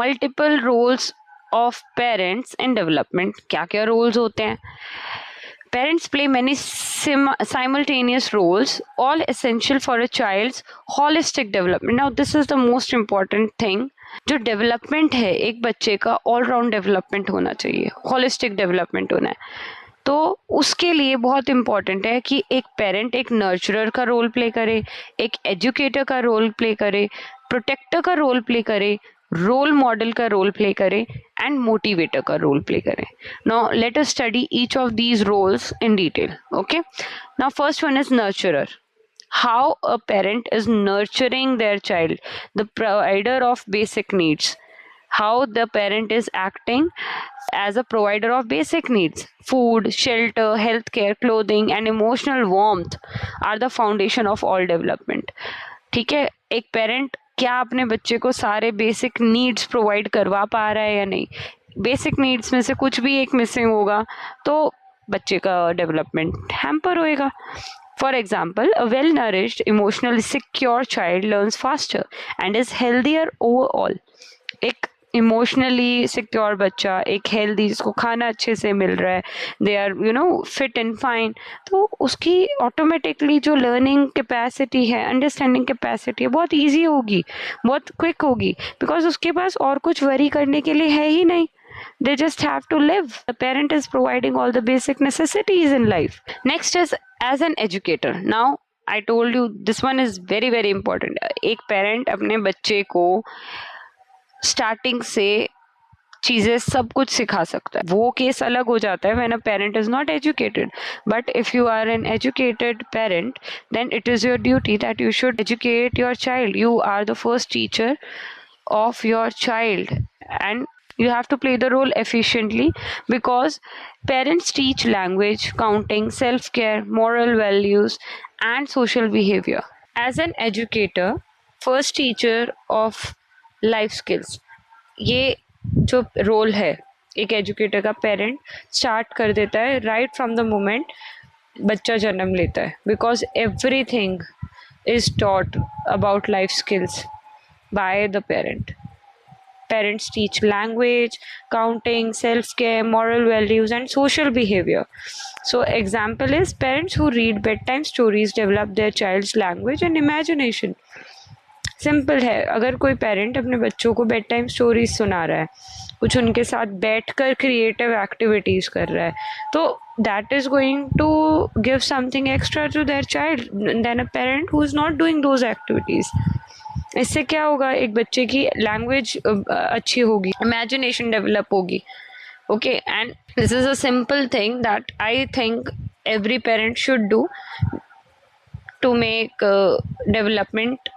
Multiple roles of parents in development. क्या क्या roles होते हैं? Parents play many simultaneous roles, all essential for a child's holistic development. Now, this is the most important thing. जो development है एक बच्चे का, ऑल राउंड डेवलपमेंट होना चाहिए, होलिस्टिक डेवलपमेंट होना है. तो उसके लिए बहुत इम्पॉर्टेंट है कि एक पेरेंट एक नर्चरर का रोल प्ले करे, एक एजुकेटर का रोल प्ले करे, प्रोटेक्टर का रोल प्ले करे, रोल मॉडल का रोल प्ले करे एंड मोटिवेटर का रोल प्ले करें. Now let us study each of these roles in detail. Okay, now first one is nurturer. How a parent is nurturing their child, the provider of basic needs. How the parent is acting as a provider of basic needs. Food, shelter, healthcare, clothing and emotional warmth are the foundation of all development. ठीक है, एक parent क्या अपने बच्चे को सारे basic needs provide करवा पा रहा है या नहीं. बेसिक नीड्स में से कुछ भी एक मिसिंग होगा तो बच्चे का डेवलपमेंट हैम्पर होएगा. For example, a well-nourished, emotionally secure child learns faster and is healthier overall. एक इमोशनली सिक्योर बच्चा, एक हेल्दी, जिसको खाना अच्छे से मिल रहा है, they are fit and fine, तो उसकी ऑटोमेटिकली जो लर्निंग कैपेसिटी है, अंडरस्टैंडिंग कैपेसिटी है, बहुत ईजी होगी, बहुत क्विक होगी, बिकॉज उसके पास और कुछ वरी करने के लिए है ही नहीं. They just have to live. The parent is providing all the basic necessities in life. Next is as an educator. Now, I told you this one is very very important. एक parent अपने बच्चे को starting से चीज़ें सब कुछ सिखा सकता है. वो केस अलग हो जाता है when a parent is not educated. But if you are an educated parent, then it is your duty that you should educate your child. You are the first teacher of your child and you have to play the role efficiently, because parents teach language, counting, self-care, moral values and social behavior. As an educator, first teacher of life skills, ये जो role है एक educator का, parent start कर देता है right from the moment बच्चा जन्म लेता है, because everything is taught about life skills by the parent. Parents teach language, counting, self-care, moral values and social behavior. So example is parents who read bedtime stories develop their child's language and imagination. Simple है, अगर कोई parent अपने बच्चों को bed time stories सुना रहा है, कुछ उनके साथ बैठकर क्रिएटिव एक्टिविटीज कर रहा है, तो that is going to give something extra to their child than a parent who is not doing those activities. इससे क्या होगा, एक बच्चे की लैंग्वेज अच्छी होगी, इमेजिनेशन डेवलप होगी. Okay, and this is a simple thing that I think every parent should do to make development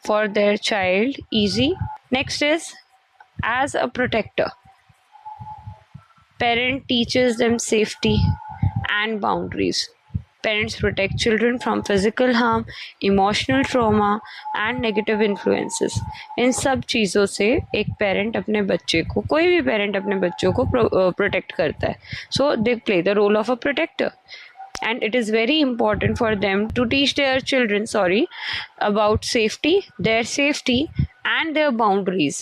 for their child easy. Next is as a protector. Parent teaches them safety and boundaries. Parents protect children from physical harm, emotional trauma and negative influences. इन सब चीज़ों से एक parent अपने बच्चे को, कोई भी parent अपने बच्चों को प्रोटेक्ट करता है. So they play the role of a protector. And it is very important for them to teach their children about safety, their safety and their boundaries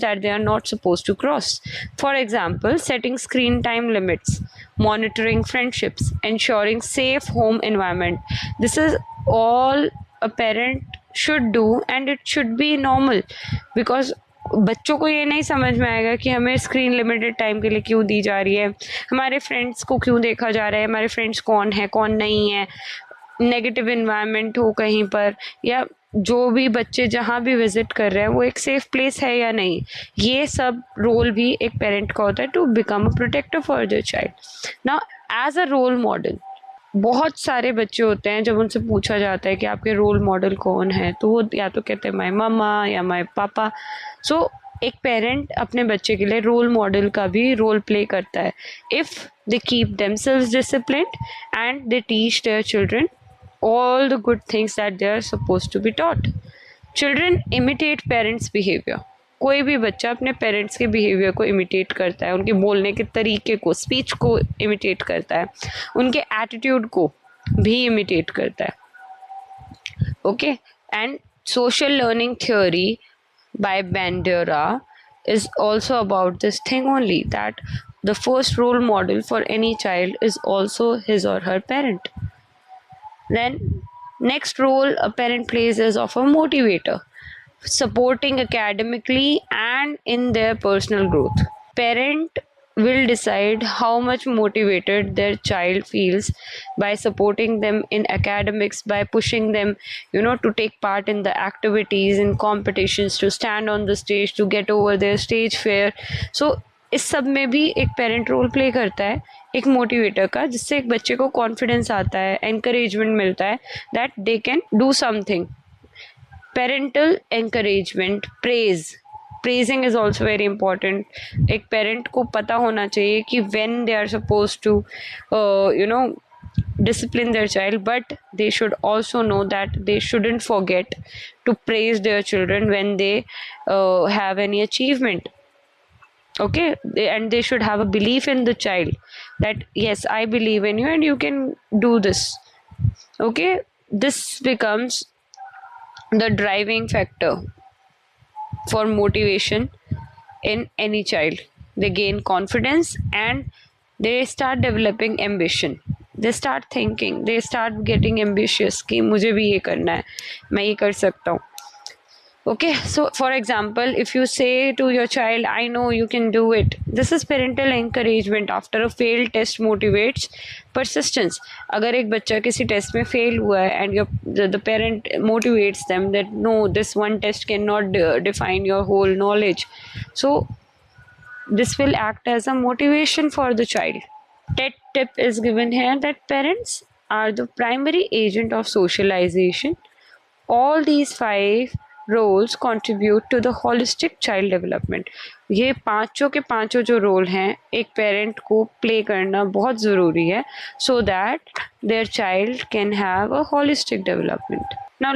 that they are not supposed to cross. For example, setting screen time limits, monitoring friendships, ensuring safe home environment. This is all a parent should do and it should be normal, because बच्चों को ये नहीं समझ में आएगा कि हमें screen limited time के लिए क्यों दी जा रही है, हमारे फ्रेंड्स को क्यों देखा जा रहा है, हमारे फ्रेंड्स कौन है कौन नहीं है, नेगेटिव इन्वायरमेंट हो कहीं पर, या जो भी बच्चे जहाँ भी विजिट कर रहे हैं वो एक सेफ प्लेस है या नहीं. ये सब रोल भी एक पेरेंट का होता है to become a protector for their child. Now as a role model, बहुत सारे बच्चे होते हैं जब उनसे पूछा जाता है कि आपके रोल मॉडल कौन है, तो वो या तो कहते हैं माय मम्मा या माय पापा. सो एक पेरेंट अपने बच्चे के लिए रोल मॉडल का भी रोल प्ले करता है if they keep themselves disciplined and they teach their children all the good things that they are supposed to be taught. Children imitate parents' behavior. कोई भी बच्चा अपने पेरेंट्स के बिहेवियर को इमिटेट करता है, उनके बोलने के तरीके को, स्पीच को इमिटेट करता है, उनके एटीट्यूड को भी इमिटेट करता है. Okay, and social learning theory by Bandura is also about this thing only, that the first role model for any child is also his or her parent. Then, next role a parent plays is of a motivator, supporting academically and in their personal growth. Parent will decide how much motivated their child feels by supporting them in academics, by pushing them, to take part in the activities, in competitions, to stand on the stage, to get over their stage fear. So इस सब में भी एक parent role play करता है, एक motivator का, जिससे एक बच्चे को कॉन्फिडेंस आता है, एनकरेजमेंट मिलता है that they can do something. Parental encouragement, praising is also very important. एक पेरेंट को पता होना चाहिए कि when they are suppose to discipline their child, but they should also know that they shouldn't forget to praise their children when they have any achievement. Okay, and they should have a belief in the child that yes, I believe in you and you can do this. Okay, this becomes the driving factor for motivation in any child. They gain confidence and they start developing ambition. They start thinking, they start getting ambitious कि मुझे भी ये करना है, मैं ये कर सकता हूँ. Okay, so for example, if you say to your child, I know you can do it, this is parental encouragement. After a failed test motivates persistence. अगर एक बच्चा किसी टेस्ट में फेल हुआ है and the parent motivates them that no, this one test cannot define your whole knowledge. So this will act as a motivation for the child. TED tip is given here that parents are the primary agent of socialization. All these 5 roles contribute to the holistic child development. ये पांचों के पांचों जो role हैं एक parent को play करना बहुत ज़रूरी है so that their child can have a holistic development. Now